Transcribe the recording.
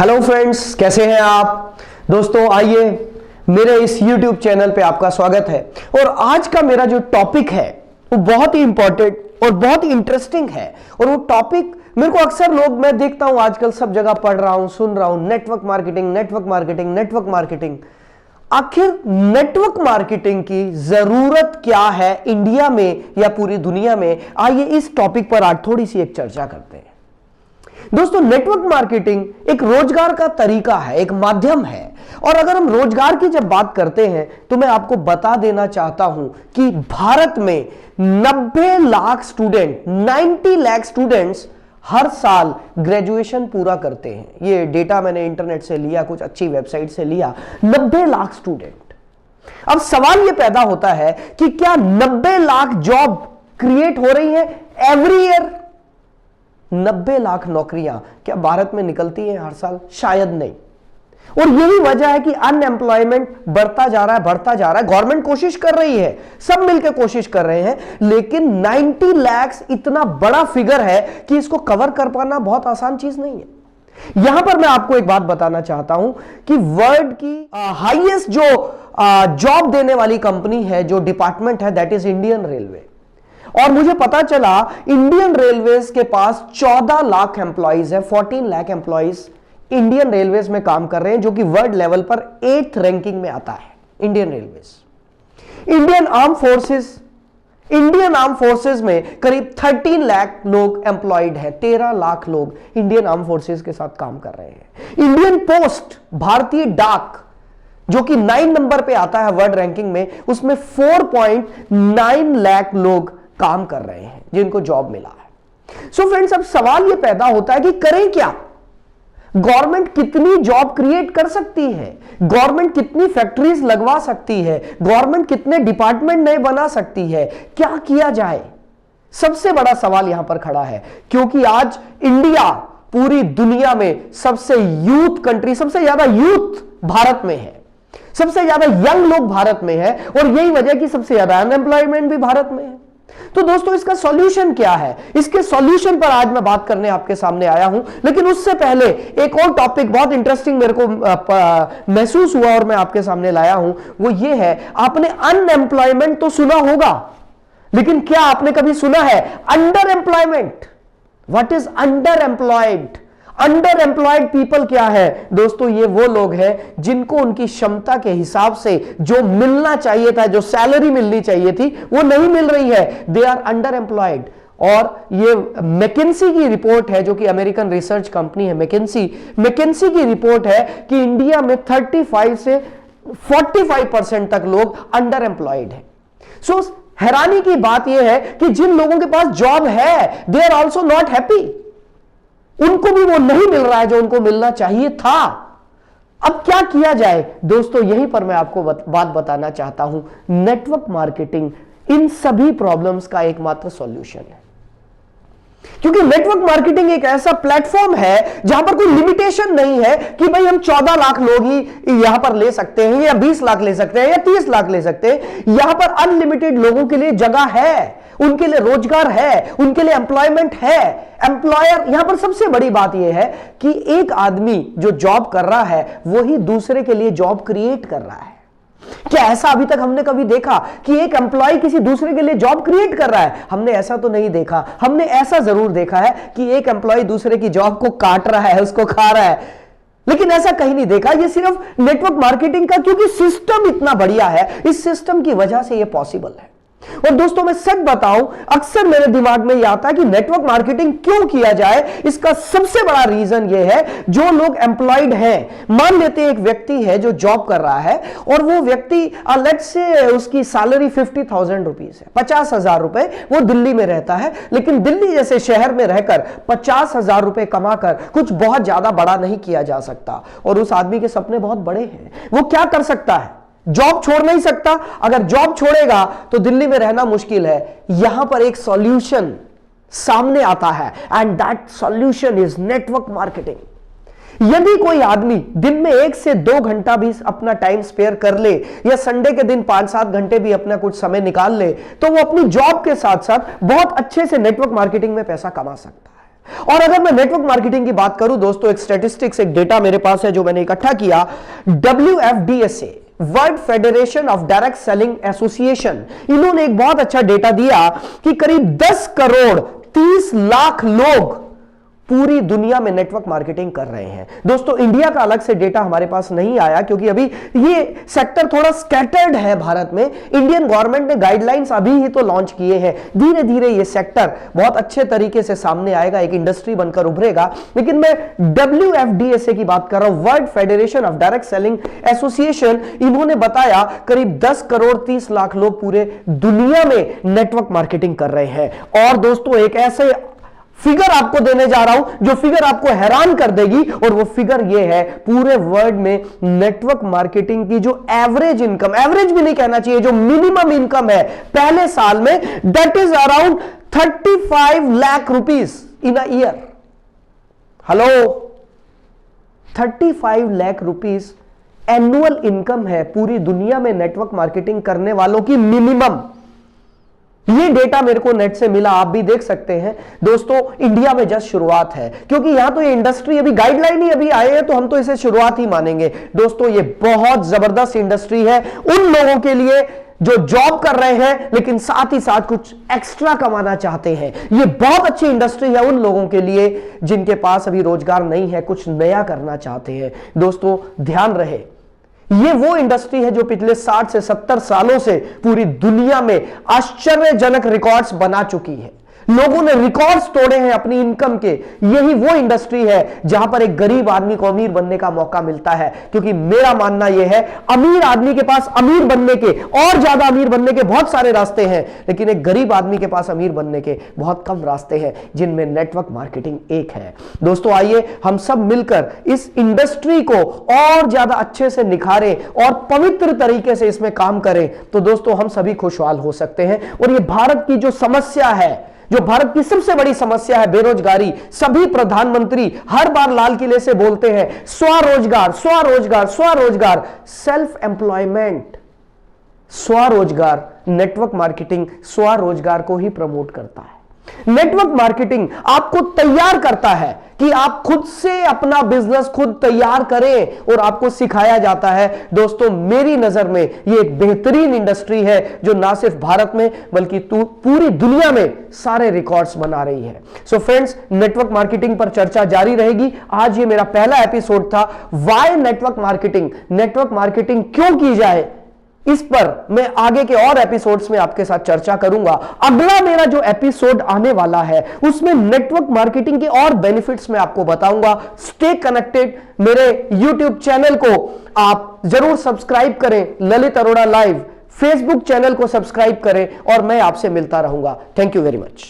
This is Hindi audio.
हेलो फ्रेंड्स, कैसे हैं आप दोस्तों। आइए मेरे इस YouTube चैनल पे आपका स्वागत है। और आज का मेरा जो टॉपिक है वो बहुत ही इंपॉर्टेंट और बहुत ही इंटरेस्टिंग है। और वो टॉपिक मेरे को अक्सर लोग, मैं देखता हूं आजकल सब जगह पढ़ रहा हूं, सुन रहा हूं, network marketing, network marketing, network marketing. आखिर नेटवर्क मार्केटिंग की जरूरत क्या है इंडिया में या पूरी दुनिया में? आइए इस टॉपिक पर आज थोड़ी सी एक चर्चा करते हैं। दोस्तों, नेटवर्क मार्केटिंग एक रोजगार का तरीका है, एक माध्यम है। और अगर हम रोजगार की जब बात करते हैं तो मैं आपको बता देना चाहता हूं कि भारत में 90 लाख स्टूडेंट, 90 लाख स्टूडेंट्स हर साल ग्रेजुएशन पूरा करते हैं। ये डेटा मैंने इंटरनेट से लिया, कुछ अच्छी वेबसाइट से लिया। 90 लाख स्टूडेंट। अब सवाल ये पैदा होता है कि क्या 90 लाख जॉब क्रिएट हो रही है एवरी ईयर? 90 लाख नौकरियां क्या भारत में निकलती हैं हर साल? शायद नहीं। और यही वजह है कि अनएम्प्लॉयमेंट बढ़ता जा रहा है, बढ़ता जा रहा है। गवर्नमेंट कोशिश कर रही है, सब मिलकर कोशिश कर रहे हैं, लेकिन 90 लाख इतना बड़ा फिगर है कि इसको कवर कर पाना बहुत आसान चीज नहीं है। यहां पर मैं आपको एक बात बताना चाहता हूं कि वर्ल्ड की हाईएस्ट जो जॉब देने वाली कंपनी है, जो डिपार्टमेंट है, दैट इज इंडियन रेलवे। और मुझे पता चला इंडियन रेलवेज के पास 14 लाख एम्प्लॉइज है, 14 लाख एम्प्लॉइज इंडियन रेलवेज में काम कर रहे हैं, जो कि वर्ल्ड लेवल पर 8th रैंकिंग में आता है। Indian railways, Indian arm forces में करीब 13 लाख लोग एम्प्लॉयड है। 13 लाख लोग इंडियन आर्म फोर्सेस के साथ काम कर रहे हैं। इंडियन पोस्ट, भारतीय डाक, जो कि 9 नंबर पे आता है वर्ल्ड रैंकिंग में, उसमें 4.9 लाख लोग काम कर रहे हैं जिनको जॉब मिला है। सो फ्रेंड्स, अब सवाल यह पैदा होता है कि करें क्या? गवर्नमेंट कितनी जॉब क्रिएट कर सकती है? गवर्नमेंट कितनी फैक्ट्रीज लगवा सकती है? गवर्नमेंट कितने डिपार्टमेंट नए बना सकती है? क्या किया जाए? सबसे बड़ा सवाल यहां पर खड़ा है, क्योंकि आज इंडिया पूरी दुनिया में सबसे यूथ कंट्री, सबसे ज्यादा यूथ भारत में है, सबसे ज्यादा यंग लोग भारत में है, और यही वजह कि सबसे ज्यादा अनएम्प्लॉयमेंट भी भारत में है। तो दोस्तों, इसका सॉल्यूशन क्या है? इसके सॉल्यूशन पर आज मैं बात करने आपके सामने आया हूं। लेकिन उससे पहले एक और टॉपिक बहुत इंटरेस्टिंग मेरे को महसूस हुआ और मैं आपके सामने लाया हूं। वो ये है, आपने अनएम्प्लॉयमेंट तो सुना होगा, लेकिन क्या आपने कभी सुना है under employment? What is under employed? Under employed people क्या है दोस्तों? ये वो लोग हैं जिनको उनकी क्षमता के हिसाब से जो मिलना चाहिए था, जो सैलरी मिलनी चाहिए थी, वो नहीं मिल रही है। They are under employed. और ये मैकेंसी की रिपोर्ट है, जो कि अमेरिकन रिसर्च कंपनी है मैकेंसी की रिपोर्ट है कि इंडिया में 35 से 45% तक लोग अंडर एम्प्लॉयड है। सो हैरानी की बात यह है कि जिन लोगों के पास जॉब है, they are also not happy. उनको भी वो नहीं मिल रहा है जो उनको मिलना चाहिए था। अब क्या किया जाए दोस्तों? यहीं पर मैं आपको बात बताना चाहता हूं। नेटवर्क मार्केटिंग इन सभी प्रॉब्लम्स का एकमात्र सॉल्यूशन है, क्योंकि नेटवर्क मार्केटिंग एक ऐसा प्लेटफॉर्म है जहां पर कोई लिमिटेशन नहीं है कि भाई हम 14 लाख लोग ही यहां पर ले सकते हैं, या 20 लाख ले सकते हैं, या 30 लाख ले सकते हैं। यहां पर अनलिमिटेड लोगों के लिए जगह है, उनके लिए रोजगार है, उनके लिए एम्प्लॉयमेंट है। एम्प्लॉयर, यहां पर सबसे बड़ी बात यह है कि एक आदमी जो जॉब कर रहा है वो ही दूसरे के लिए जॉब क्रिएट कर रहा है। क्या ऐसा अभी तक हमने कभी देखा कि एक एम्प्लॉय किसी दूसरे के लिए जॉब क्रिएट कर रहा है? हमने ऐसा तो नहीं देखा। हमने ऐसा जरूर देखा है कि एक एम्प्लॉय दूसरे की जॉब को काट रहा है, उसको खा रहा है, लेकिन ऐसा कहीं नहीं देखा। ये सिर्फ नेटवर्क मार्केटिंग का, क्योंकि सिस्टम इतना बढ़िया है, इस सिस्टम की वजह से ये पॉसिबल है। और दोस्तों, मैं सच बताऊं, अक्सर मेरे दिमाग में यह आता है कि नेटवर्क मार्केटिंग क्यों किया जाए। इसका सबसे बड़ा रीजन यह है, जो लोग एम्प्लॉयड हैं, मान लेते हैं एक व्यक्ति है जो जॉब कर रहा है, और वो व्यक्ति लेट्स से उसकी सैलरी 50,000 रुपीज है, 50,000 रुपए। वो दिल्ली में रहता है, लेकिन दिल्ली जैसे शहर में रहकर 50,000 रुपए कमाकर कुछ बहुत ज्यादा बड़ा नहीं किया जा सकता। और उस आदमी के सपने बहुत बड़े हैं। वो क्या कर सकता है? जॉब छोड़ नहीं सकता। अगर जॉब छोड़ेगा तो दिल्ली में रहना मुश्किल है। यहां पर एक सॉल्यूशन सामने आता है, and that solution is network marketing. यदि कोई आदमी दिन में 1 से 2 घंटा भी अपना टाइम स्पेयर कर ले, या संडे के दिन 5-7 घंटे भी अपना कुछ समय निकाल ले, तो वो अपनी जॉब के साथ साथ बहुत अच्छे से नेटवर्क मार्केटिंग में पैसा कमा सकता है। और अगर मैं नेटवर्क मार्केटिंग की बात करूं दोस्तों, एक स्टैटिस्टिक्स, एक डेटा मेरे पास है जो मैंने इकट्ठा किया। WFDSA, world federation of direct selling association, इन्होंने एक बहुत अच्छा डेटा दिया कि करीब 10 करोड़ 30 लाख लोग पूरी दुनिया में नेटवर्क मार्केटिंग कर रहे हैं। दोस्तों इंडिया का अलग से डेटा हमारे पास नहीं आया क्योंकि अभी ये सेक्टर थोड़ा स्कैटर्ड है भारत में। इंडियन गवर्नमेंट ने गाइडलाइंस अभी ही तो लॉन्च किए हैं, धीरे धीरे ये सेक्टर बहुत अच्छे तरीके से सामने आएगा, एक इंडस्ट्री बनकर उभरेगा। लेकिन मैं WFDSA की बात कर रहा हूं, world federation of direct selling association, इन्होंने बताया करीब 10 करोड़ 30 लाख लोग पूरे दुनिया में नेटवर्क मार्केटिंग कर रहे हैं। और दोस्तों एक ऐसे फिगर आपको देने जा रहा हूं जो फिगर आपको हैरान कर देगी, और वो फिगर ये है, पूरे वर्ल्ड में नेटवर्क मार्केटिंग की जो एवरेज इनकम, एवरेज भी नहीं कहना चाहिए, जो मिनिमम इनकम है पहले साल में, that is around 35 lakh rupees in a year. Hello, 35 lakh rupees annual income है पूरी दुनिया में नेटवर्क मार्केटिंग करने वालों की मिनिमम। ये डेटा मेरे को नेट से मिला, आप भी देख सकते हैं। दोस्तों इंडिया में जस्ट शुरुआत है, क्योंकि यहां तो ये इंडस्ट्री अभी गाइडलाइन ही अभी आए हैं, तो हम तो इसे शुरुआत ही मानेंगे। दोस्तों ये बहुत जबरदस्त इंडस्ट्री है उन लोगों के लिए जो जॉब कर रहे हैं लेकिन साथ ही साथ कुछ एक्स्ट्रा कमाना चाहते हैं। ये बहुत अच्छी इंडस्ट्री है उन लोगों के लिए जिनके पास अभी रोजगार नहीं है, कुछ नया करना चाहते हैं। दोस्तों ध्यान रहे, ये वो इंडस्ट्री है जो पिछले 60 से 70 सालों से पूरी दुनिया में आश्चर्यजनक रिकॉर्ड्स बना चुकी है। लोगों ने रिकॉर्ड्स तोड़े हैं अपनी इनकम के। यही वो इंडस्ट्री है जहां पर एक गरीब आदमी को अमीर बनने का मौका मिलता है, क्योंकि मेरा मानना यह है अमीर आदमी के पास अमीर बनने के और ज्यादा अमीर बनने के बहुत सारे रास्ते हैं, लेकिन एक गरीब आदमी के पास अमीर बनने के बहुत कम रास्ते हैं, जिनमें नेटवर्क मार्केटिंग एक है। दोस्तों आइए हम सब मिलकर इस इंडस्ट्री को और ज्यादा अच्छे से निखारें और पवित्र तरीके से इसमें काम करें, तो दोस्तों हम सभी खुशहाल हो सकते हैं। और ये भारत की जो समस्या है, जो भारत की सबसे बड़ी समस्या है, बेरोजगारी, सभी प्रधानमंत्री हर बार लाल किले से बोलते हैं स्वरोजगार स्वरोजगार स्वरोजगार, सेल्फ एम्प्लॉयमेंट, स्वरोजगार। नेटवर्क मार्केटिंग स्वरोजगार को ही प्रमोट करता है। नेटवर्क मार्केटिंग आपको तैयार करता है कि आप खुद से अपना बिजनेस खुद तैयार करें, और आपको सिखाया जाता है। दोस्तों मेरी नजर में ये एक बेहतरीन इंडस्ट्री है जो ना सिर्फ भारत में बल्कि पूरी दुनिया में सारे रिकॉर्ड्स बना रही है। सो फ्रेंड्स, नेटवर्क मार्केटिंग पर चर्चा जारी रहेगी। आज ये मेरा पहला एपिसोड था, why network marketing, network marketing क्यों की जाए, इस पर मैं आगे के और एपिसोड्स में आपके साथ चर्चा करूंगा। अगला मेरा जो एपिसोड आने वाला है उसमें नेटवर्क मार्केटिंग के और बेनिफिट्स मैं आपको बताऊंगा। स्टे कनेक्टेड, मेरे YouTube चैनल को आप जरूर सब्सक्राइब करें, Lalit Arora live Facebook channel को सब्सक्राइब करें, और मैं आपसे मिलता रहूंगा। Thank you very much.